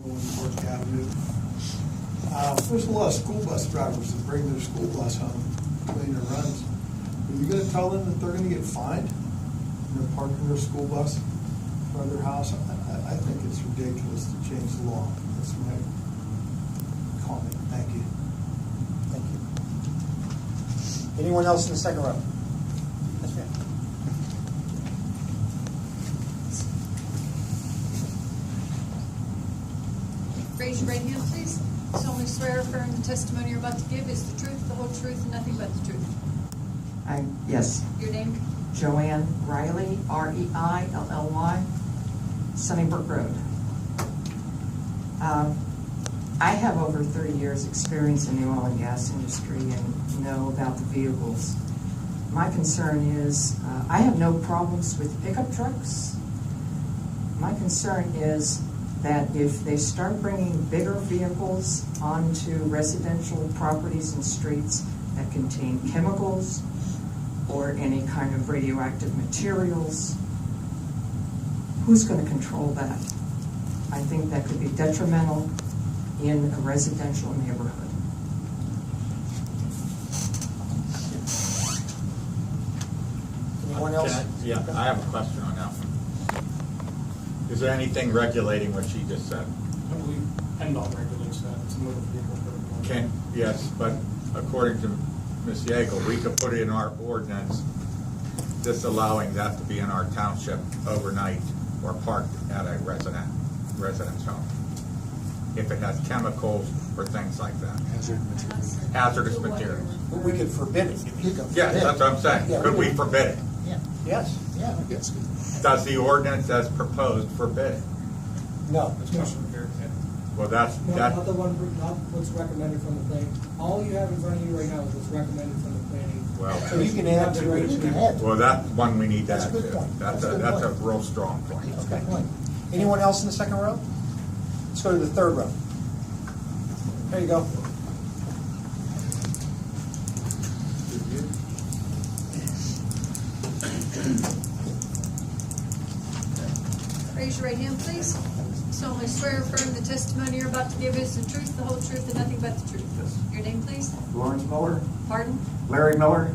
on Fourth Avenue. There's a lot of school bus drivers that bring their school bus home between their runs. Are you going to tell them that they're going to get fined? They're parking their school bus in front of their house? I think it's ridiculous to change the law. That's my comment. Thank you. Thank you. Anyone else in the second row? Yes, ma'am. Raise your right hand, please. Solemnly swear or affirm the testimony you're about to give is the truth, the whole truth, and nothing but the truth. Yes. Your name? Joanne Riley, Reilly, Sunnybrook Road. I have over 30 years experience in the oil and gas industry and know about the vehicles. My concern is, I have no problems with pickup trucks. My concern is that if they start bringing bigger vehicles onto residential properties and streets that contain chemicals or any kind of radioactive materials, who's going to control that? I think that could be detrimental in a residential neighborhood. Anyone else? I have a question on that one. Is there anything regulating what she just said? PennDOT regulates that. It's a motor vehicle code. Yes, but according to Ms. Yeagle, we could put it in our ordinance disallowing that to be in our township overnight or parked at a residence home if it has chemicals or things like that. Hazardous materials. But we could forbid it. Yeah, that's what I'm saying. Yeah, Could we forbid it? Yeah. Yes. Yeah. Does the ordinance as proposed forbid it? No. Well, that's, Not the one, not what's recommended from the planning. All you have in front of you right now is what's recommended from the planning. well, So you can add to it. You can add. well, that's one we need to That's a add good to. point. That's That's a good a point. real strong point. Okay. Anyone else in the second row? Let's go to the third row. There you go. Raise your right hand, please. Solemnly swear or affirm the testimony you're about to give is the truth, the whole truth, and nothing but the truth. Your name, please. Lawrence Miller, Pardon? Larry Miller,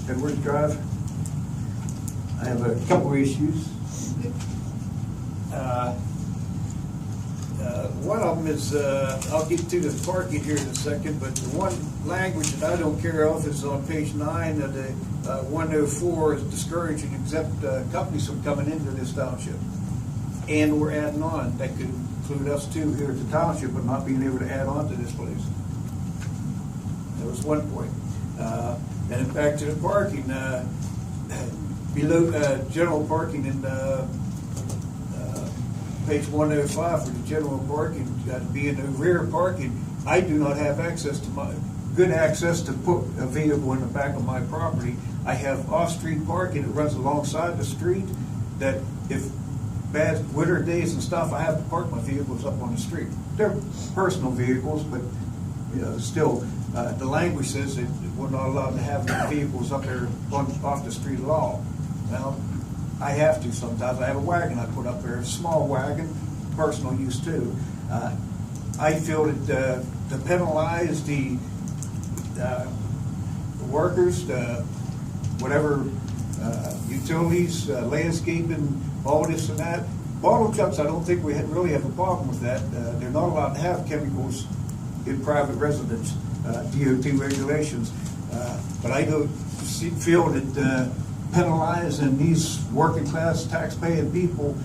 Edwards Drive. I have a couple of issues. One of them is, I'll get to the parking here in a second, but the one language that I don't care of is on page 9 of the 104 is discouraging exempt companies from coming into this township. And we're adding on, that could include us too here at the township, but not being able to add on to this place. That was one point. And back to the parking, below general parking in page 105 for the general parking, being the rear parking, I do not have good access to put a vehicle in the back of my property. I have off-street parking that runs alongside the street that if bad winter days and stuff, I have to park my vehicles up on the street. They're personal vehicles, but still, the language says that we're not allowed to have vehicles up there off the street at all. Well, I have to sometimes. I have a wagon I put up there, a small wagon, personal use too. I feel that to penalize the workers, whatever utilities, landscaping, all this and that. Bottle trucks, I don't think we really have a problem with that. They're not allowed to have chemicals in private residence, DOT regulations. But I don't feel that penalizing these working class tax-paying people,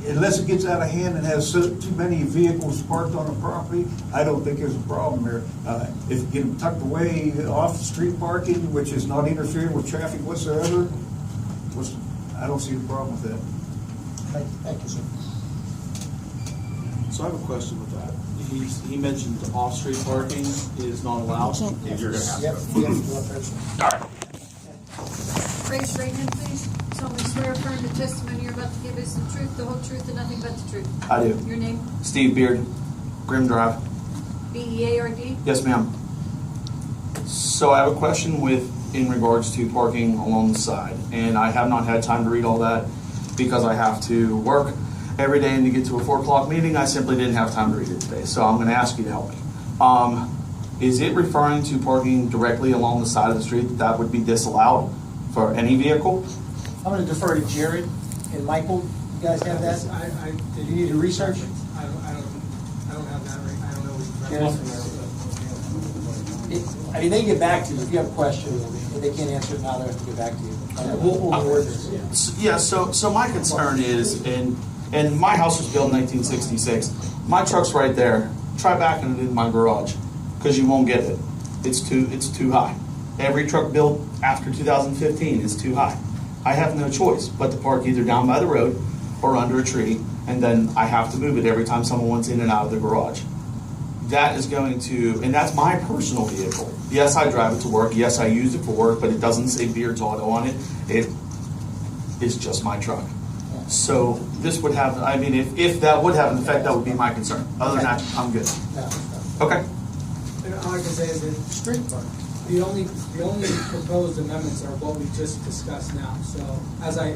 unless it gets out of hand and has too many vehicles parked on the property, I don't think there's a problem there. If you get them tucked away off the street parking, which is not interfering with traffic whatsoever, I don't see a problem with that. Thank you, sir. So I have a question with that. He mentioned off-street parking is not allowed. If you're gonna have Yep. to. Raise your right hand, please. Solemnly swear or affirm the testimony you're about to give is the truth, the whole truth, and nothing but the truth. I do. Your name? Steve Beard, Grim Drive. B-E-A-R-D? Yes, ma'am. So I have a question in regards to parking along the side, and I have not had time to read all that because I have to work. every day and to get to a 4 o'clock meeting, I simply didn't have time to read it today. So I'm going to ask you to help me. Is it referring to parking directly along the side of the street that would be disallowed for any vehicle? I'm going to defer to Jared and Michael. You guys have that? Did you need to research? I don't have that right, I don't know what Yeah. I mean, they can get back to you if you have a question. If they can't answer it now, they have to get back to you. We'll word this. Yeah, so my concern is, and my house was built in 1966. My truck's right there. Try backing it in my garage, because you won't get it. It's too high. Every truck built after 2015 is too high. I have no choice but to park either down by the road or under a tree, and then I have to move it every time someone wants in and out of the garage. That is going to, and that's my personal vehicle. Yes, I drive it to work. Yes, I use it for work, but it doesn't say Beard's Auto on it. It is just my truck. So this would have, I mean, if that would have an effect, that would be my concern. Other than that, I'm good. Okay. And all I can say is that street park, the only proposed amendments are what we just discussed now. So as I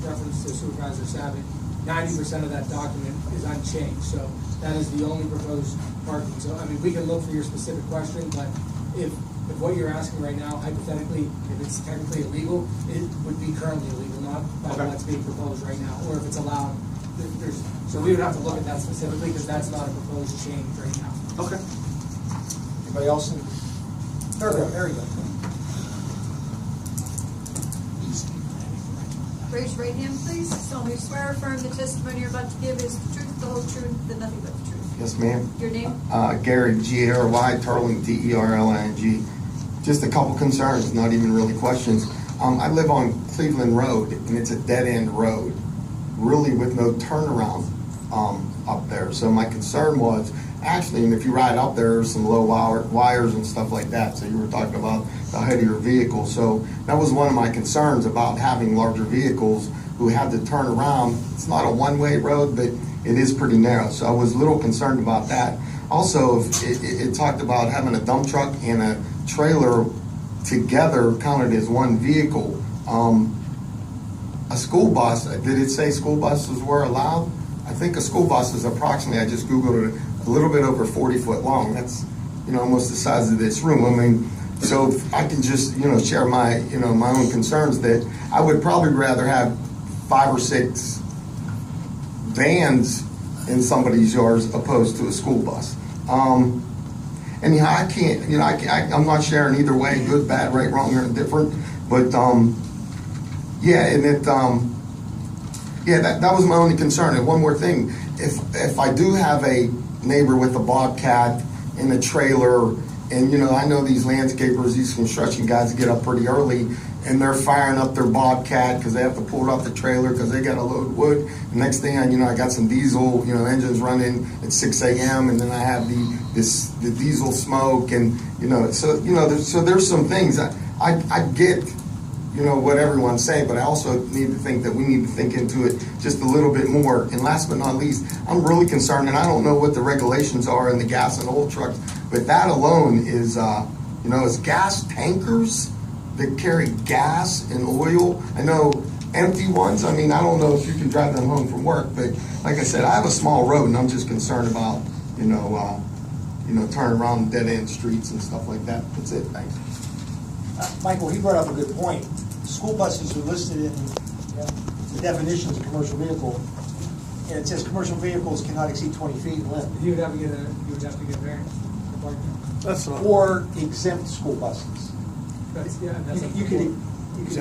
referenced to Supervisor Savick, 90% of that document is unchanged. So that is the only proposed parking. So, I mean, we can look for your specific question, but if what you're asking right now, hypothetically, if it's technically illegal, it would be currently illegal, not by what's being proposed right now, or if it's allowed. So we would have to look at that specifically, because that's not a proposed change right now. Okay. Anybody else? There we go. Raise your right hand, please. Solemnly swear or affirm the testimony you're about to give is the truth, the whole truth, and nothing but the truth. Yes, ma'am. Your name? Gary, G-A-R-Y, Terling, T-E-R-L-I-N-G. Just a couple concerns, not even really questions. I live on Cleveland Road, and it's a dead-end road, really with no turnaround up there. So my concern was, actually, and if you ride up there, there's some low wires and stuff like that. So you were talking about the height of your vehicle. So that was one of my concerns about having larger vehicles who had to turn around. It's not a one-way road, but it is pretty narrow. So I was a little concerned about that. Also, it talked about having a dump truck and a trailer together counted as one vehicle. A school bus, did it say school buses were allowed? I think a school bus is approximately, I just Googled it, a little bit over 40 foot long. That's, almost the size of this room. I mean, so if I can just, share my, my own concerns, that I would probably rather have 5 or 6 vans in somebody's yards opposed to a school bus. Anyhow, I can't, I'm not sharing either way, good, bad, right, wrong, or indifferent, but, yeah, and that was my only concern. And one more thing, if I do have a neighbor with a bobcat in a trailer, and I know these landscapers, these construction guys get up pretty early, and they're firing up their bobcat because they have to pull it off the trailer because they got to load wood. The next thing I got some diesel, engines running at 6 a.m. and then I have the diesel smoke, and so there's some things I get. What everyone's saying, but I also need to think that we need to think into it just a little bit more. And last but not least, I'm really concerned, and I don't know what the regulations are in the gas and oil trucks, but that alone is, is gas tankers that carry gas and oil. I know empty ones. I mean, I don't know if you can drive them home from work, but like I said, I have a small road, and I'm just concerned about, turning around dead end streets and stuff like that. That's it. Thanks. Michael, he brought up a good point. School buses are listed in the definitions of commercial vehicle, and it says commercial vehicles cannot exceed 20 feet in length. You would have to get variance for parking. That's not. Or exempt school buses. That's You could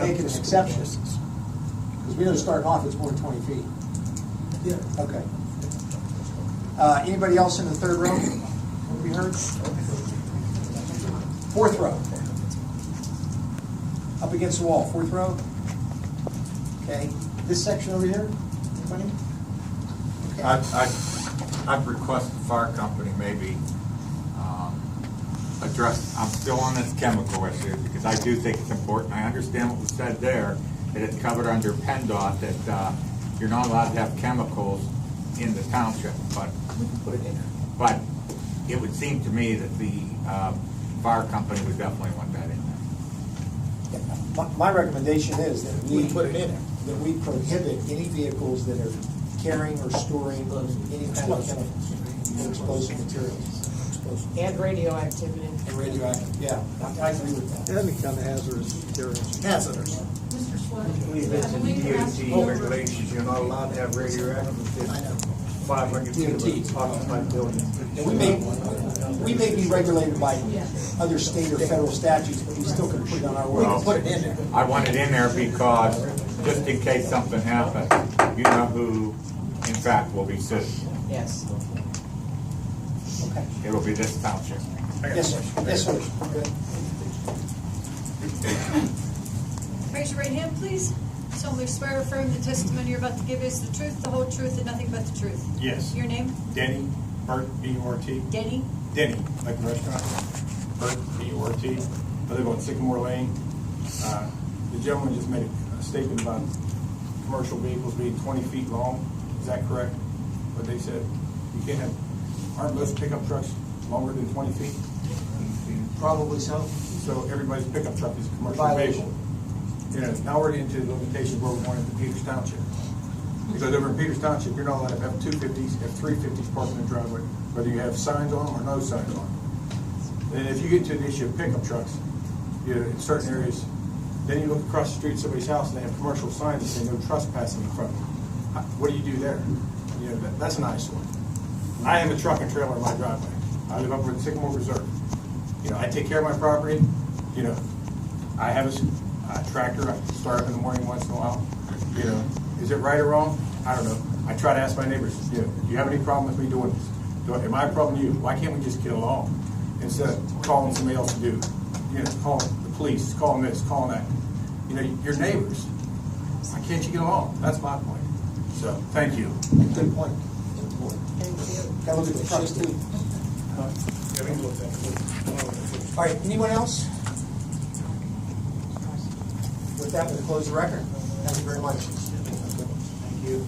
make an exception, because we know starting off it's more than 20 feet. Yeah. Okay. Anybody else in the third row? Want to be heard? Fourth row. Up against the wall, fourth row. Okay, this section over here, anybody? Okay. I'd request the fire company maybe address, I'm still on this chemical issue, because I do think it's important. I understand what was said there, that it's covered under PennDOT, that you're not allowed to have chemicals in the township, but it would seem to me that the fire company would definitely want that in there. My recommendation is that we put it in there. that we prohibit any vehicles that are carrying or storing any kind of chemicals or explosive materials. And radioactivity. And radioactive, yeah, I agree with that. Any kind of hazardous materials. Hazardous. Mr. Swett. I believe it's in DOT regulations, you're not allowed to have radioactive within 500 feet of an occupied building. And we may be regulated by other state or federal statutes, but we still can put it on our, we can put it in there. I want it in there because, just in case something happens, you know who, in fact, will be sued. Yes. Okay. It will be this township. Yes, sir. Yes, sir. Good. Raise your right hand, please. Solemnly swear or affirm the testimony you're about to give is the truth, the whole truth, and nothing but the truth. Yes. Your name? Denny, Bert, B-U-R-T. Denny? Denny, like the restaurant. Bert, B-U-R-T. I live on Sycamore Lane. The gentleman just made a statement about commercial vehicles being 20 feet long. Is that correct? What they said? You can't have, aren't most pickup trucks longer than 20 feet? Probably so. So everybody's pickup truck is a commercial Violation. vehicle. You know, now we're into the limitations where we're going into Peters Township. Because over in Peters Township, you're not allowed to have 250s, have 350s parked in the driveway, whether you have signs on them or no signs on them. And if you get to the issue of pickup trucks, you know, in certain areas, then you look across the street at somebody's house and they have commercial signs that say no trespassing in front of them. What do you do there? You know, that's an eyesore. I have a truck and trailer in my driveway. I live up in Sycamore Reserve. You know, I take care of my property. You know, I have a tractor. I start up in the morning once in a while. You know, is it right or wrong? I don't know. I try to ask my neighbors, you know, do you have any problem with me doing this? Am I a problem to you? Why can't we just get along instead of calling somebody else to do? You know, calling the police, calling this, calling that. You know, your neighbors. Why can't you get along? That's my point. So, thank you. Good point. Gotta look at the trucks too. All right, anyone else? With that, we'll close the record. Thank you very much. Thank you.